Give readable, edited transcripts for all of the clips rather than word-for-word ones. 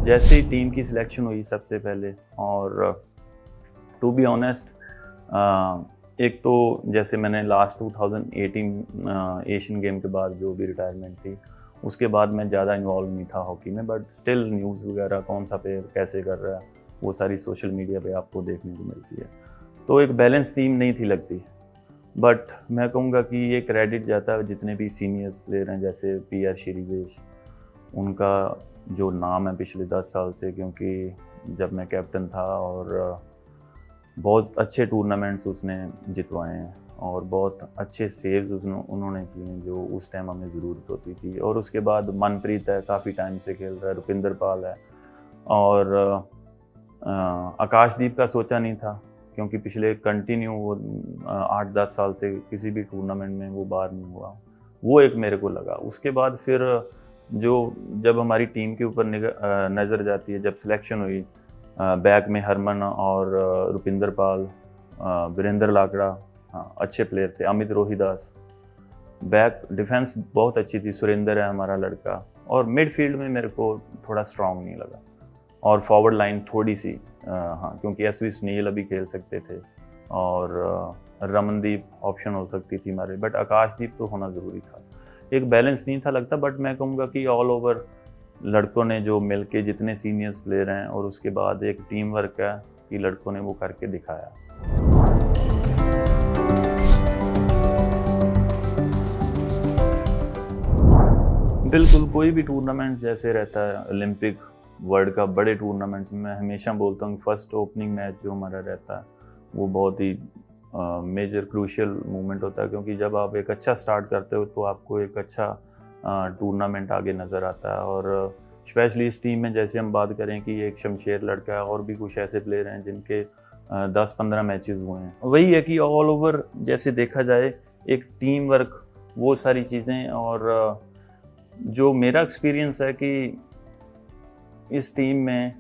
जैसे ही टीम की सिलेक्शन हुई सबसे पहले, और टू बी ऑनेस्ट, एक तो जैसे मैंने लास्ट 2018 एशियन गेम के बाद जो भी रिटायरमेंट थी, उसके बाद मैं ज़्यादा इन्वॉल्व नहीं था हॉकी में, बट स्टिल न्यूज़ वगैरह कौन सा प्लेयर कैसे कर रहा है वो सारी सोशल मीडिया पे आपको देखने को मिलती है। तो एक बैलेंस टीम नहीं थी लगती। बट मैं कहूँगा कि ये क्रेडिट जाता है जितने भी सीनियर्स प्लेयर हैं, जैसे PR श्रीजेश, उनका जो नाम है पिछले 10 साल से, क्योंकि जब मैं कैप्टन था और बहुत अच्छे टूर्नामेंट्स उसने जितवाए हैं और बहुत अच्छे सेव्स उन्होंने किए हैं जो उस टाइम हमें ज़रूरत होती थी। और उसके बाद मनप्रीत है, काफ़ी टाइम से खेल रहा है, रुपिंदर पाल है, और आकाशदीप का सोचा नहीं था क्योंकि पिछले कंटिन्यू वो 8-10 साल से किसी भी टूर्नामेंट में वो बाहर नहीं हुआ। वो एक मेरे को लगा। उसके बाद फिर जब हमारी टीम के ऊपर नज़र जाती है, जब सिलेक्शन हुई, बैक में हरमन और रुपिंदर पाल, वीरेंद्र लाकड़ा, हाँ अच्छे प्लेयर थे, अमित रोहिदास, बैक डिफेंस बहुत अच्छी थी, सुरेंद्र है हमारा लड़का, और मिडफील्ड में मेरे को थोड़ा स्ट्रांग नहीं लगा, और फॉरवर्ड लाइन थोड़ी सी हाँ, क्योंकि SV सुनील अभी खेल सकते थे और रमनदीप ऑप्शन हो सकती थी हमारे, बट आकाशदीप तो होना ज़रूरी था। एक बैलेंस नहीं था लगता, बट मैं कहूँगा कि ऑल ओवर लड़कों ने जो मिलके, जितने सीनियर्स प्लेयर हैं, और उसके बाद एक टीम वर्क है कि लड़कों ने वो करके दिखाया। बिल्कुल, कोई भी टूर्नामेंट जैसे रहता है, ओलंपिक, वर्ल्ड कप, बड़े टूर्नामेंट्स में मैं हमेशा बोलता हूँ फर्स्ट ओपनिंग मैच जो हमारा रहता है वो बहुत ही मेजर क्रूशियल मोमेंट होता है, क्योंकि जब आप एक अच्छा स्टार्ट करते हो तो आपको एक अच्छा टूर्नामेंट आगे नज़र आता है। और स्पेशली इस टीम में जैसे हम बात करें कि एक शमशेर लड़का है और भी कुछ ऐसे प्लेयर हैं जिनके 10-15 मैचेस हुए हैं। वही है कि ऑल ओवर जैसे देखा जाए एक टीम वर्क, वो सारी चीज़ें, और जो मेरा एक्सपीरियंस है कि इस टीम में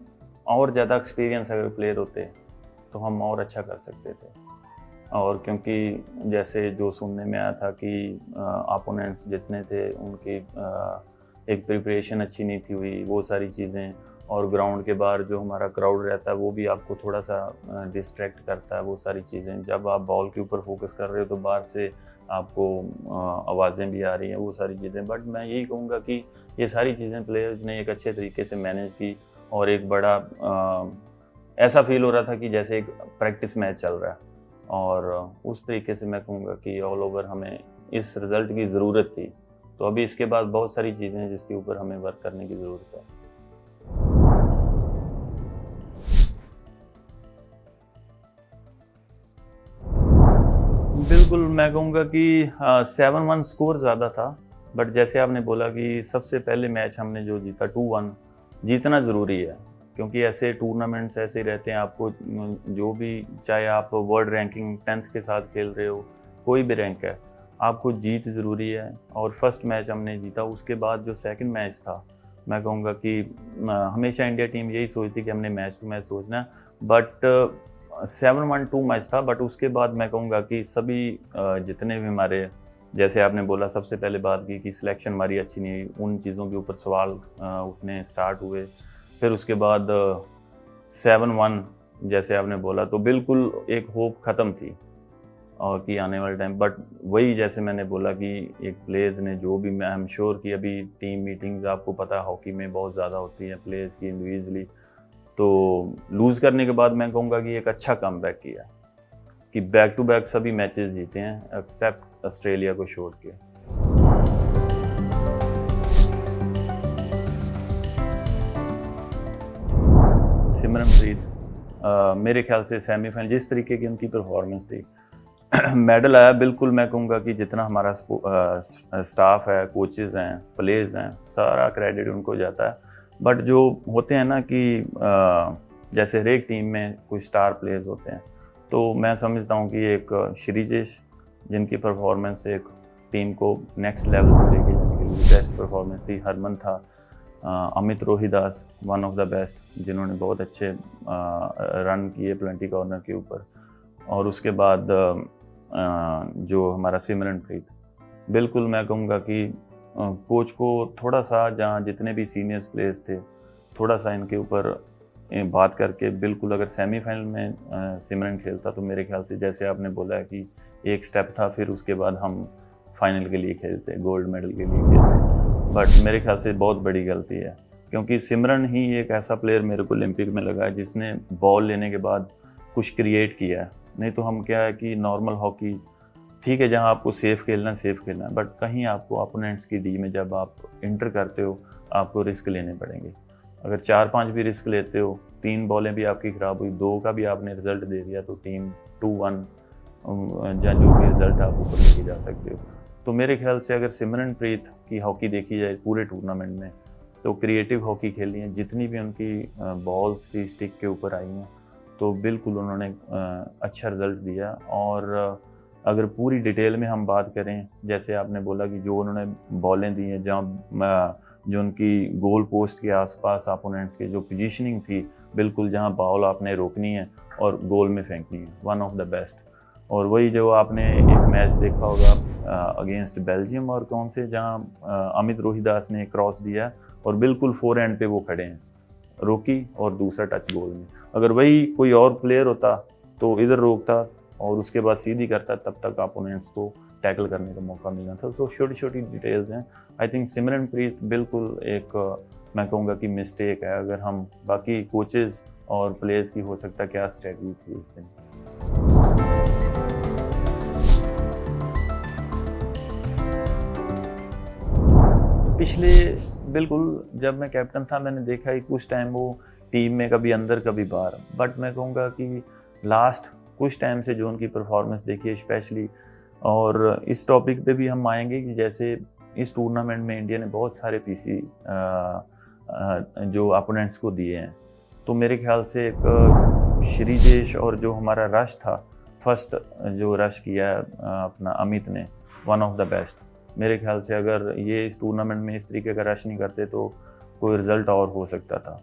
और ज़्यादा एक्सपीरियंस अगर प्लेयर होते तो हम और अच्छा कर सकते थे। और क्योंकि जैसे जो सुनने में आया था कि अपोनेंट्स जितने थे उनकी एक प्रिपरेशन अच्छी नहीं थी हुई, वो सारी चीज़ें, और ग्राउंड के बाहर जो हमारा क्राउड रहता है वो भी आपको थोड़ा सा डिस्ट्रैक्ट करता है, वो सारी चीज़ें। जब आप बॉल के ऊपर फोकस कर रहे हो तो बाहर से आपको आवाज़ें भी आ रही हैं, वो सारी चीज़ें। बट मैं यही कहूँगा कि ये सारी चीज़ें प्लेयर्स ने एक अच्छे तरीके से मैनेज की, और एक बड़ा ऐसा फील हो रहा था कि जैसे एक प्रैक्टिस मैच चल रहा है, और उस तरीके से मैं कहूँगा कि ऑल ओवर हमें इस रिज़ल्ट की ज़रूरत थी। तो अभी इसके बाद बहुत सारी चीज़ें हैं जिसके ऊपर हमें वर्क करने की ज़रूरत है। बिल्कुल, मैं कहूँगा कि 7-1 स्कोर ज़्यादा था, बट जैसे आपने बोला कि सबसे पहले मैच हमने जो जीता 2-1, जीतना ज़रूरी है, क्योंकि ऐसे टूर्नामेंट्स ऐसे रहते हैं, आपको जो भी, चाहे आप वर्ल्ड रैंकिंग 10th के साथ खेल रहे हो, कोई भी रैंक है, आपको जीत ज़रूरी है। और फर्स्ट मैच हमने जीता। उसके बाद जो सेकंड मैच था, मैं कहूँगा कि हमेशा इंडिया टीम यही सोचती कि हमने मैच टू मैच सोचना है, बट 7-1 मैच था। बट उसके बाद मैं कहूँगा कि सभी जितने भी हमारे, जैसे आपने बोला सबसे पहले बात की कि सिलेक्शन हमारी अच्छी नहीं हुई, उन चीज़ों के ऊपर सवाल उठने स्टार्ट हुए। फिर उसके बाद 7-1 जैसे आपने बोला, तो बिल्कुल एक होप ख़त्म थी और कि आने वाले टाइम, बट वही जैसे मैंने बोला कि एक प्लेयर्स ने जो भी, मैं आई एम श्योर कि अभी टीम मीटिंग्स आपको पता है हॉकी में बहुत ज़्यादा होती हैं प्लेयर्स की इंडिविजुअली, तो लूज़ करने के बाद मैं कहूँगा कि एक अच्छा कमबैक किया, कि बैक टू बैक सभी मैचेस जीते हैं एक्सेप्ट ऑस्ट्रेलिया को छोड़ के। सिमरनप्रीत, मेरे ख्याल से सेमीफाइनल, जिस तरीके की उनकी परफॉर्मेंस थी, मेडल आया। बिल्कुल मैं कहूँगा कि जितना हमारा स्टाफ है, कोचेज़ हैं, प्लेयर्स हैं, सारा क्रेडिट उनको जाता है। बट जो होते हैं ना कि जैसे हर एक टीम में कुछ स्टार प्लेयर्स होते हैं, तो मैं समझता हूँ कि एक श्रीजेश, जिनकी परफॉर्मेंस एक टीम को नेक्स्ट लेवल पर लेके जाने के लिए बेस्ट परफॉर्मेंस थी। हरमन था, Amit Rohidas, one of the best, जिन्होंने बहुत अच्छे रन किए 20 कॉर्नर के ऊपर। और उसके बाद जो हमारा सिमरनप्रीत, बिल्कुल मैं कहूँगा कि कोच को थोड़ा सा, जहाँ जितने भी सीनियर्स प्लेयर्स थे, थोड़ा सा इनके ऊपर बात करके बिल्कुल अगर सेमीफाइनल में सिमरन खेलता तो मेरे ख्याल से जैसे आपने बोला है कि एक स्टेप था, फिर उसके बाद हम फाइनल के लिए खेलते, गोल्ड मेडल के लिए खेलते। बट मेरे ख्याल से बहुत बड़ी गलती है, क्योंकि सिमरन ही एक ऐसा प्लेयर मेरे को ओलंपिक में लगा है जिसने बॉल लेने के बाद कुछ क्रिएट किया है। नहीं तो हम क्या है कि नॉर्मल हॉकी ठीक है, जहां आपको सेफ खेलना है, बट कहीं आपको अपोनेंट्स की डी में जब आप इंटर करते हो आपको रिस्क लेने पड़ेंगे। अगर 4-5 भी रिस्क लेते हो, 3 बॉलें भी आपकी ख़राब हुई, 2 का भी आपने रिजल्ट दे दिया, तो टीम 2-1 या जो भी रिजल्ट आप ऊपर लेके जा सकते हो। तो मेरे ख्याल से अगर सिमरनप्रीत की हॉकी देखी जाए पूरे टूर्नामेंट में, तो क्रिएटिव हॉकी खेली है, जितनी भी उनकी बॉल्स थी स्टिक के ऊपर आई हैं, तो बिल्कुल उन्होंने अच्छा रिजल्ट दिया। और अगर पूरी डिटेल में हम बात करें, जैसे आपने बोला कि जो उन्होंने बॉलें दी हैं, जहाँ जो उनकी गोल पोस्ट के आसपास अपोनेंट्स की जो पोजीशनिंग थी, बिल्कुल जहाँ बॉल आपने रोकनी है और गोल में फेंकनी है, वन ऑफ द बेस्ट। और वही जो आपने एक मैच देखा होगा अगेंस्ट बेल्जियम और कौन से, जहाँ अमित रोहिदास ने क्रॉस दिया और बिल्कुल फोर हैंड पे वो खड़े हैं, रोकी और दूसरा टच गोल में। अगर वही कोई और प्लेयर होता तो इधर रोकता और उसके बाद सीधी करता, तब तक अपोनेंट्स को टैकल करने का मौका मिलना था। तो छोटी छोटी डिटेल्स हैं। आई थिंक सिमरनप्रीत बिल्कुल एक मैं कहूँगा कि मिस्टेक है। अगर हम बाकी कोचेज़ और प्लेयर्स की हो सकता क्या स्ट्रेटजी थी उस दिन। पिछले बिल्कुल जब मैं कैप्टन था, मैंने देखा है कुछ टाइम वो टीम में कभी अंदर कभी बाहर, बट मैं कहूँगा कि लास्ट कुछ टाइम से जो उनकी परफॉर्मेंस देखी है स्पेशली, और इस टॉपिक पे भी हम आएंगे कि जैसे इस टूर्नामेंट में इंडिया ने बहुत सारे पीसी जो अपोनेंट्स को दिए हैं, तो मेरे ख्याल से एक श्रीजेश और जो हमारा रश था, फर्स्ट जो रश किया अपना अमित ने, वन ऑफ द बेस्ट। मेरे ख्याल से अगर ये इस टूर्नामेंट में इस तरीके का रश नहीं करते तो कोई रिज़ल्ट और हो सकता था।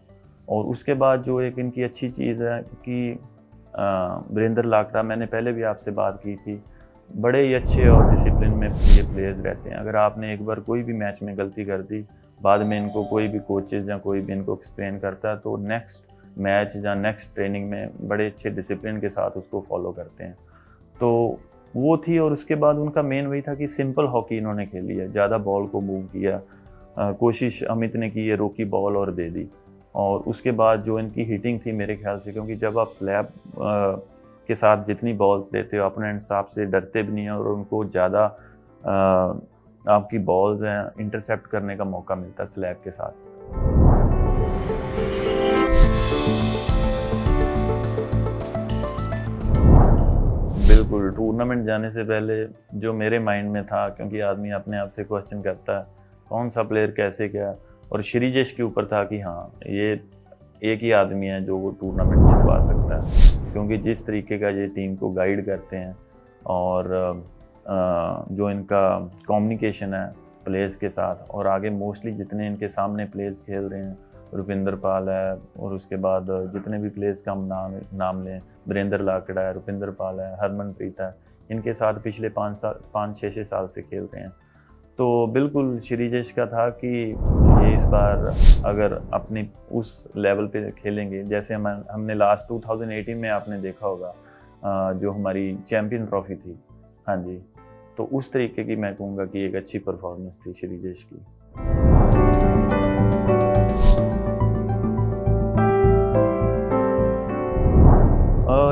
और उसके बाद जो एक इनकी अच्छी चीज़ है कि वीरेंद्र लाकड़ा, मैंने पहले भी आपसे बात की थी, बड़े ही अच्छे और डिसिप्लिन में ये प्लेयर्स रहते हैं। अगर आपने एक बार कोई भी मैच में गलती कर दी, बाद में इनको कोई भी कोचेज़ या कोई भी इनको एक्सप्लेन करता है, तो नेक्स्ट मैच या नेक्स्ट ट्रेनिंग में बड़े अच्छे डिसिप्लिन के साथ उसको फॉलो करते हैं। तो वो थी। और उसके बाद उनका मेन वही था कि सिंपल हॉकी इन्होंने खेली है, ज़्यादा बॉल को मूव किया, कोशिश अमित ने की है, रोकी बॉल और दे दी। और उसके बाद जो इनकी हिटिंग थी मेरे ख्याल से, क्योंकि जब आप स्लैब के साथ जितनी बॉल्स देते हो, अपोनेंट्स आपसे डरते भी नहीं हैं और उनको ज़्यादा आपकी बॉल्स हैं इंटरसेप्ट करने का मौका मिलता है स्लैब के साथ। बिल्कुल, टूर्नामेंट जाने से पहले जो मेरे माइंड में था, क्योंकि आदमी अपने आप से क्वेश्चन करता है कौन सा प्लेयर कैसे क्या, और श्रीजेश के ऊपर था कि हाँ, ये एक ही आदमी है जो वो टूर्नामेंट जितवा सकता है, क्योंकि जिस तरीके का ये टीम को गाइड करते हैं और जो इनका कम्युनिकेशन है प्लेयर्स के साथ, और आगे मोस्टली जितने इनके सामने प्लेयर्स खेल रहे हैं, रुपिंदर पाल है, और उसके बाद जितने भी प्लेयर्स का हम नाम लें, वीरेंद्र लाकड़ा है, रुपिंदर पाल है, हरमनप्रीत है, इनके साथ पिछले 5-6 साल से खेल रहे हैं। तो बिल्कुल श्रीजेश का था कि ये इस बार अगर अपनी उस लेवल पे खेलेंगे, जैसे हमने लास्ट 2018 में आपने देखा होगा जो हमारी चैम्पियन ट्रॉफी थी, हाँ जी, तो उस तरीके की मैं कहूँगा कि एक अच्छी परफॉर्मेंस थी श्रीजेश की।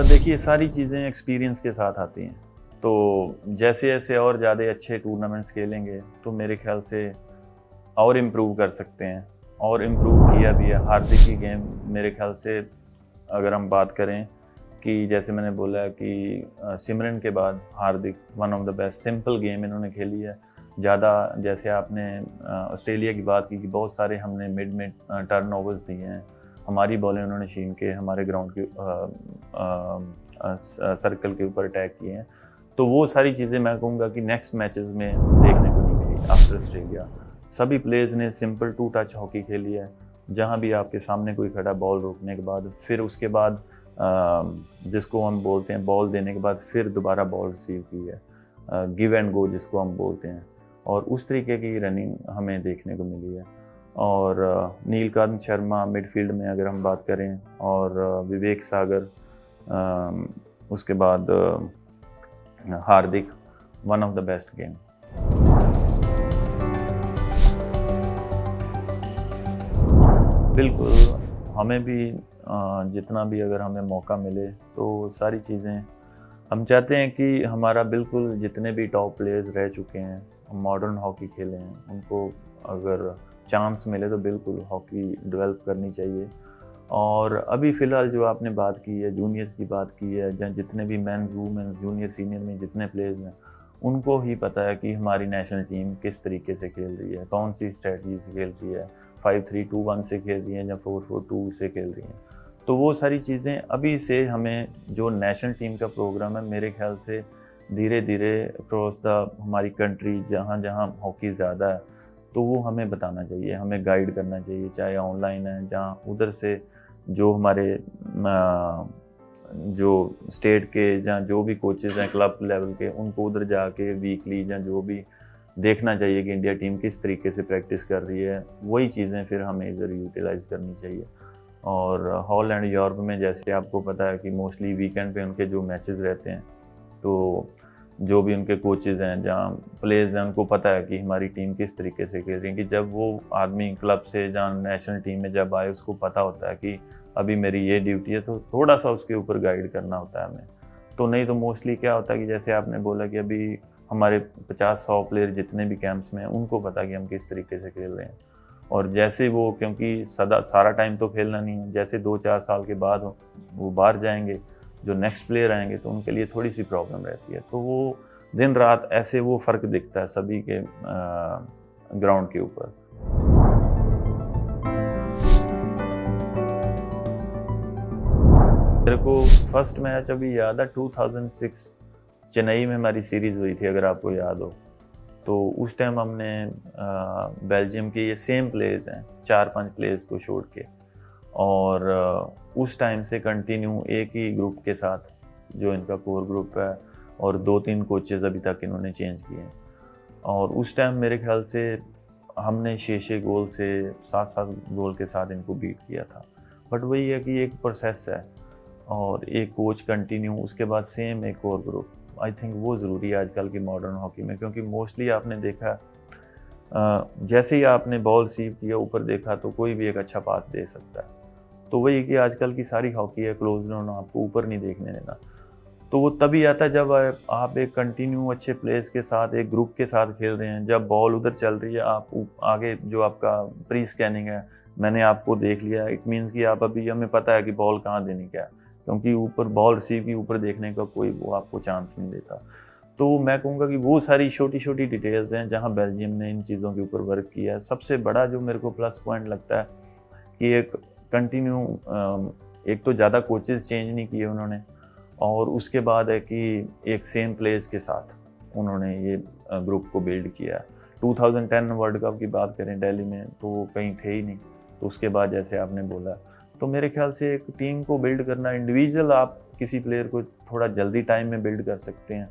देखिए, सारी चीज़ें एक्सपीरियंस के साथ आती हैं, तो जैसे जैसे और ज़्यादा अच्छे टूर्नामेंट्स खेलेंगे तो मेरे ख्याल से और इम्प्रूव कर सकते हैं, और इम्प्रूव किया भी है। हार्दिक की गेम मेरे ख्याल से अगर हम बात करें कि जैसे मैंने बोला कि सिमरन के बाद Hardik one of the best, simple game इन्होंने खेली है। ज़्यादा जैसे आपने ऑस्ट्रेलिया की बात की कि बहुत सारे हमने मिड में टर्नओवर्स दिए हैं, हमारी बॉलें उन्होंने छीन के हमारे ग्राउंड के सर्कल के ऊपर अटैक किए हैं। तो वो सारी चीज़ें मैं कहूँगा कि नेक्स्ट मैचेस में देखने को नहीं मिली आफ्टर ऑस्ट्रेलिया। सभी प्लेयर्स ने सिंपल 2 टच हॉकी खेली है, जहाँ भी आपके सामने कोई खड़ा बॉल रोकने के बाद, फिर उसके बाद जिसको हम बोलते हैं बॉल देने के बाद फिर दोबारा बॉल रिसीव की है, गिव एंड गो जिसको हम बोलते हैं, और उस तरीके की रनिंग हमें देखने को मिली है। और नीलकांत शर्मा मिडफील्ड में अगर हम बात करें, और विवेक सागर, उसके बाद Hardik, one of the best game. बिल्कुल, हमें भी जितना भी अगर हमें मौका मिले तो सारी चीज़ें हम चाहते हैं कि हमारा बिल्कुल जितने भी टॉप प्लेयर्स रह चुके हैं, मॉडर्न हॉकी खेले हैं, उनको अगर चांस मिले तो बिल्कुल हॉकी डेवलप करनी चाहिए। और अभी फ़िलहाल जो आपने बात की है, जूनियर्स की बात की है, जहाँ जितने भी मेंस, वुमेन्स, जूनियर, सीनियर में जितने प्लेयर्स हैं, उनको ही पता है कि हमारी नेशनल टीम किस तरीके से खेल रही है, कौन सी स्ट्रेटजी से खेल रही है, 5-3-2-1 से खेल रही हैं या 4-4-2 से खेल रही हैं। तो वो सारी चीज़ें अभी से हमें, जो नेशनल टीम का प्रोग्राम है, मेरे ख्याल से धीरे धीरे अक्रॉस द हमारी कंट्री जहाँ जहाँ हॉकी ज़्यादा है, तो वो हमें बताना चाहिए, हमें गाइड करना चाहिए, चाहे ऑनलाइन है, जहाँ उधर से जो हमारे जो स्टेट के, जहाँ जो भी कोचेज़ हैं क्लब लेवल के, उनको उधर जाके वीकली या जो भी देखना चाहिए कि इंडिया टीम किस तरीके से प्रैक्टिस कर रही है, वही चीज़ें फिर हमें इधर यूटिलाइज़ करनी चाहिए। और हॉलैंड, यूरोप में जैसे आपको पता है कि मोस्टली वीकेंड पे उनके जो मैचेस रहते हैं, तो जो भी उनके कोचेज़ हैं, जहाँ प्लेयर्स हैं, उनको पता है कि हमारी टीम किस तरीके से खेल रही है, कि जब वो आदमी क्लब से जहाँ नेशनल टीम में जब आए, उसको पता होता है कि अभी मेरी ये ड्यूटी है, तो थोड़ा सा उसके ऊपर गाइड करना होता है हमें। तो नहीं तो मोस्टली क्या होता है कि जैसे आपने बोला कि अभी हमारे 50-100 प्लेयर जितने भी कैंप्स में हैं, उनको पता कि हम किस तरीके से खेल रहे हैं। और जैसे वो, क्योंकि सारा टाइम तो खेलना नहीं है, जैसे 2-4 साल के बाद वो बाहर जाएंगे, जो नेक्स्ट प्लेयर आएंगे, तो उनके लिए थोड़ी सी प्रॉब्लम रहती है। तो वो दिन रात ऐसे वो फ़र्क दिखता है सभी के ग्राउंड के ऊपर। मेरे को फर्स्ट मैच अभी याद है, 2006 चेन्नई में हमारी सीरीज़ हुई थी, अगर आपको याद हो। तो उस टाइम हमने बेल्जियम के ये सेम प्लेयर्स हैं, 4-5 प्लेयर्स को छोड़ के, और उस टाइम से कंटिन्यू एक ही ग्रुप के साथ, जो इनका कोर ग्रुप है, और 2-3 कोचेज़ अभी तक इन्होंने चेंज किए हैं। और उस टाइम मेरे ख्याल से हमने 6-6 गोल से, 7-7 गोल के साथ इनको बीट किया था। बट वही है कि एक प्रोसेस है, और एक कोच कंटिन्यू, उसके बाद सेम एक और ग्रुप। आई थिंक वो ज़रूरी है आजकल की मॉडर्न हॉकी में, क्योंकि मोस्टली आपने देखा, जैसे ही आपने बॉल रिसीव किया, ऊपर देखा, तो कोई भी एक अच्छा पास दे सकता है। तो वही कि आजकल की सारी हॉकी है क्लोज रन, आपको ऊपर नहीं देखने देना। तो वो तभी आता है जब आप एक कंटिन्यू अच्छे प्लेयर्स के साथ, एक ग्रुप के साथ खेल रहे हैं। जब बॉल उधर चल रही है, आप आगे जो आपका प्री स्कैनिंग है, मैंने आपको देख लिया, इट मीन्स कि आप अभी, हमें पता है कि बॉल कहाँ देनी क्या है, क्योंकि ऊपर बॉल रिसीव की ऊपर देखने का कोई वो आपको चांस नहीं देता। तो मैं कहूँगा कि वो सारी छोटी छोटी डिटेल्स हैं जहाँ बेल्जियम ने इन चीज़ों के ऊपर वर्क किया है। सबसे बड़ा जो मेरे को प्लस पॉइंट लगता है कि एक कंटिन्यू, एक तो ज़्यादा कोचेज़ चेंज नहीं किए उन्होंने, और उसके बाद है कि एक सेम प्लेयर्स के साथ उन्होंने ये ग्रुप को बिल्ड किया। 2010 वर्ल्ड कप की बात करें दिल्ली में, तो वो कहीं थे ही नहीं। तो उसके बाद जैसे आपने बोला, तो मेरे ख्याल से एक टीम को बिल्ड करना, इंडिविजुअल आप किसी प्लेयर को थोड़ा जल्दी टाइम में बिल्ड कर सकते हैं,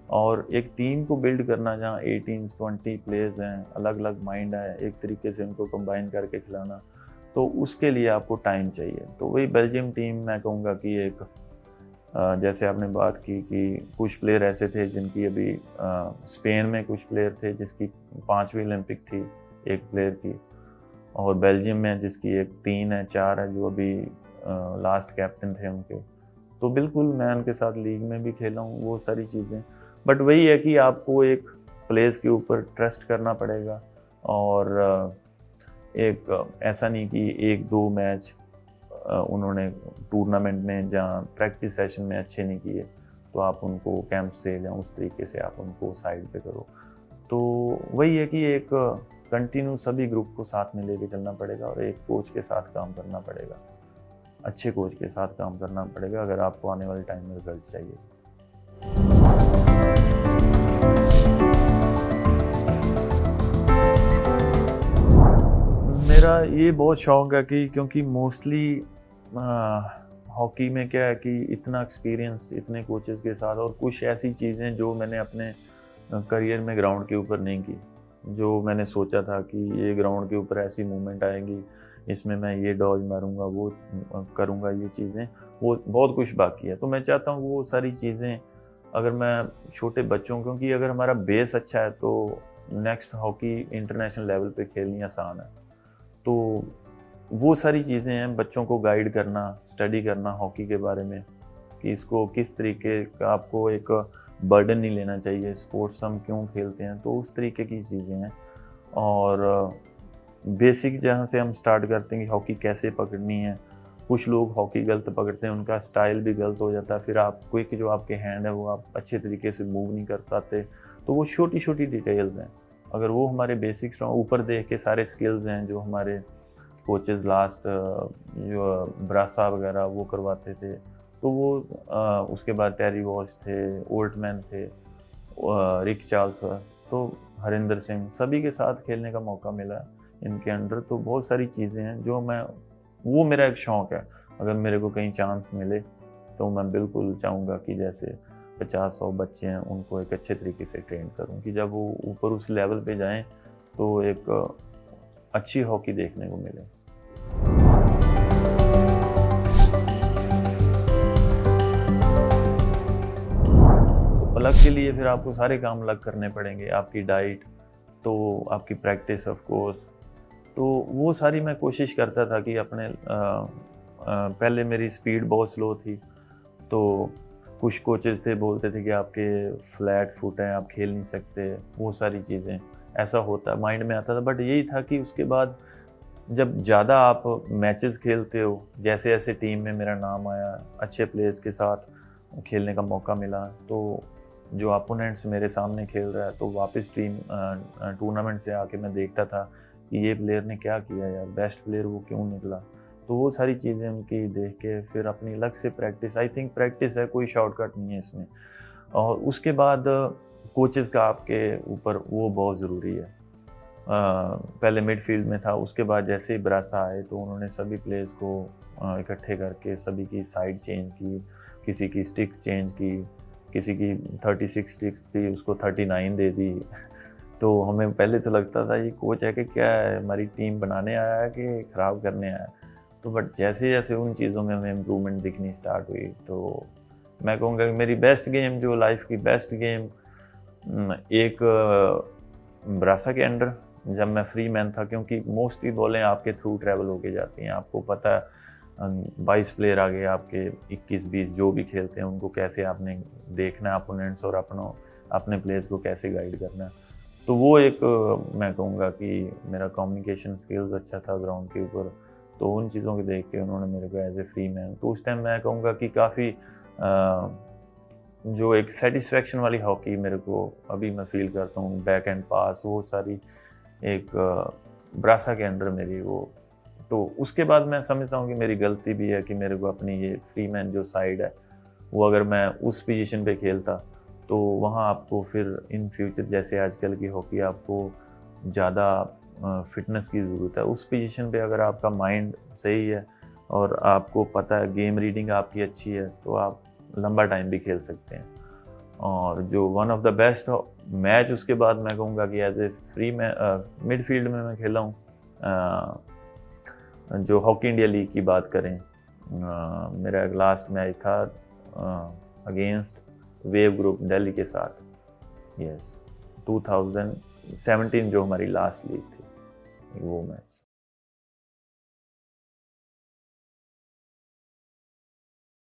और एक टीम को बिल्ड करना जहाँ 18-20 प्लेयर्स हैं, अलग अलग माइंड है, एक तरीके से उनको कंबाइन करके खिलाना, तो उसके लिए आपको टाइम चाहिए। तो वही बेल्जियम टीम, मैं कहूँगा कि एक, जैसे आपने बात की कि कुछ प्लेयर ऐसे थे जिनकी अभी, स्पेन में कुछ प्लेयर थे जिसकी 5वीं ओलंपिक थी एक प्लेयर की, और बेल्जियम में जिसकी एक 3 है 4 है जो अभी लास्ट कैप्टन थे उनके। तो बिल्कुल मैं उनके साथ लीग में भी खेला हूँ, वो सारी चीज़ें। बट वही है कि आपको एक प्लेयर्स के ऊपर ट्रस्ट करना पड़ेगा, और एक ऐसा नहीं कि 1-2 मैच उन्होंने टूर्नामेंट में जहाँ प्रैक्टिस सेशन में अच्छे नहीं किए, तो आप उनको कैंप से या उस तरीके से आप उनको साइड पे करो। तो वही है कि एक कंटिन्यू सभी ग्रुप को साथ में लेके चलना पड़ेगा, और एक कोच के साथ काम करना पड़ेगा, अच्छे कोच के साथ काम करना पड़ेगा, अगर आपको आने वाले टाइम में रिजल्ट चाहिए। मेरा ये बहुत शौक है कि, क्योंकि मोस्टली हॉकी में क्या है कि इतना एक्सपीरियंस इतने कोचेस के साथ, और कुछ ऐसी चीज़ें जो मैंने अपने करियर में ग्राउंड के ऊपर नहीं की, जो मैंने सोचा था कि ये ग्राउंड के ऊपर ऐसी मूवमेंट आएगी, इसमें मैं ये डॉज मारूँगा, वो करूँगा, ये चीज़ें, वो बहुत कुछ बाकी है। तो मैं चाहता हूँ वो सारी चीज़ें अगर मैं छोटे बच्चों, क्योंकि अगर हमारा बेस अच्छा है तो नेक्स्ट हॉकी इंटरनेशनल लेवल पे खेलनी आसान है। तो वो सारी चीज़ें हैं, बच्चों को गाइड करना, स्टडी करना हॉकी के बारे में कि इसको किस तरीके का, आपको एक बर्डन नहीं लेना चाहिए, स्पोर्ट्स हम क्यों खेलते हैं, तो उस तरीके की चीज़ें हैं। और बेसिक जहाँ से हम स्टार्ट करते हैं कि हॉकी कैसे पकड़नी है। कुछ लोग हॉकी गलत पकड़ते हैं, उनका स्टाइल भी गलत हो जाता है, फिर आप क्विक जो आपके हैंड है वो आप अच्छे तरीके से मूव नहीं कर पाते। तो वो छोटी छोटी डिटेल्स हैं, अगर वो हमारे बेसिक्स ऊपर देख के सारे स्किल्स हैं जो हमारे कोचेज़ लास्ट जो ब्रासा वगैरह वो करवाते थे, तो वो उसके बाद टेरी वॉश थे, ओल्टमैन थे, रिक चार्ल्स, तो हरिंदर सिंह, सभी के साथ खेलने का मौका मिला इनके अंडर। तो बहुत सारी चीज़ें हैं जो वो मेरा एक शौक़ है। अगर मेरे को कहीं चांस मिले तो मैं बिल्कुल चाहूँगा कि जैसे 50-100 बच्चे हैं उनको एक अच्छे तरीके से ट्रेन करूँ कि जब वो ऊपर उस लेवल पे जाएं तो एक अच्छी हॉकी देखने को मिले। तो अलग के लिए फिर आपको सारे काम अलग करने पड़ेंगे, आपकी डाइट, तो आपकी प्रैक्टिस ऑफ कोर्स, तो वो सारी मैं कोशिश करता था कि अपने पहले मेरी स्पीड बहुत स्लो थी, तो कुछ कोचेज़ थे बोलते थे कि आपके फ्लैट फुट हैं, आप खेल नहीं सकते, वो सारी चीज़ें, ऐसा होता माइंड में आता था। बट यही था कि उसके बाद जब ज़्यादा आप मैचेस खेलते हो, जैसे जैसे टीम में मेरा नाम आया, अच्छे प्लेयर्स के साथ खेलने का मौका मिला, तो जो अपोनेंट्स मेरे सामने खेल रहा है तो वापस टीम टूर्नामेंट से आके मैं देखता था कि ये प्लेयर ने क्या किया यार, बेस्ट प्लेयर वो क्यों निकला। तो वो सारी चीज़ें उनकी देख के फिर अपनी अलग से प्रैक्टिस, आई थिंक प्रैक्टिस है, कोई शॉर्टकट नहीं है इसमें। और उसके बाद कोचेज़ का आपके ऊपर वो बहुत ज़रूरी है। पहले मिडफील्ड में था, उसके बाद जैसे ही ब्रासा आए तो उन्होंने सभी प्लेयर्स को इकट्ठे करके सभी की साइड चेंज की, किसी की स्टिक्स चेंज की, किसी की 36 स्टिक्स थी उसको 39 दे दी। तो हमें पहले तो लगता था ये कोच है कि क्या है, हमारी टीम बनाने आया है कि ख़राब करने आया है। तो बट जैसे जैसे उन चीज़ों में हमें इम्प्रूवमेंट दिखनी स्टार्ट हुई, तो मैं कहूँगा कि मेरी बेस्ट गेम, जो लाइफ की बेस्ट गेम, एक ब्रासा के अंडर जब मैं फ्री मैन था, क्योंकि मोस्टली बॉलें आपके थ्रू ट्रैवल होके जाती हैं, आपको पता है 22 प्लेयर आ गए आपके, 21-20 जो भी खेलते हैं उनको कैसे आपने देखना है अपोनेंट्स, और अपने प्लेयर्स को कैसे गाइड करना है। तो वो एक मैं कहूँगा कि मेरा कम्युनिकेशन स्किल्स अच्छा था ग्राउंड के ऊपर, तो उन चीज़ों को देख के उन्होंने मेरे को एज ए फ्री मैन, तो उस टाइम मैं कहूँगा कि काफ़ी जो एक सेटिस्फेक्शन वाली हॉकी मेरे को अभी मैं फील करता हूँ, बैक एंड पास, वो सारी एक ब्रासा के अंडर मेरी वो। तो उसके बाद मैं समझता हूँ कि मेरी गलती भी है कि मेरे को अपनी ये फ्री मैन जो साइड है वो अगर मैं उस पोजीशन पे खेलता तो वहाँ आपको फिर इन फ्यूचर, जैसे आजकल की हॉकी, आपको ज़्यादा फिटनेस की ज़रूरत है। उस पोजीशन पे अगर आपका माइंड सही है और आपको पता है गेम रीडिंग आपकी अच्छी है तो आप लंबा टाइम भी खेल सकते हैं। और जो one of the best match उसके बाद मैं कहूँगा कि एज ए फ्री मिडफील्ड में मैं खेला हूँ, जो हॉकी इंडिया लीग की बात करें, मेरा लास्ट मैच था अगेंस्ट वेव ग्रुप दिल्ली के साथ, यस 2017 जो हमारी लास्ट लीग थी, वो मैच।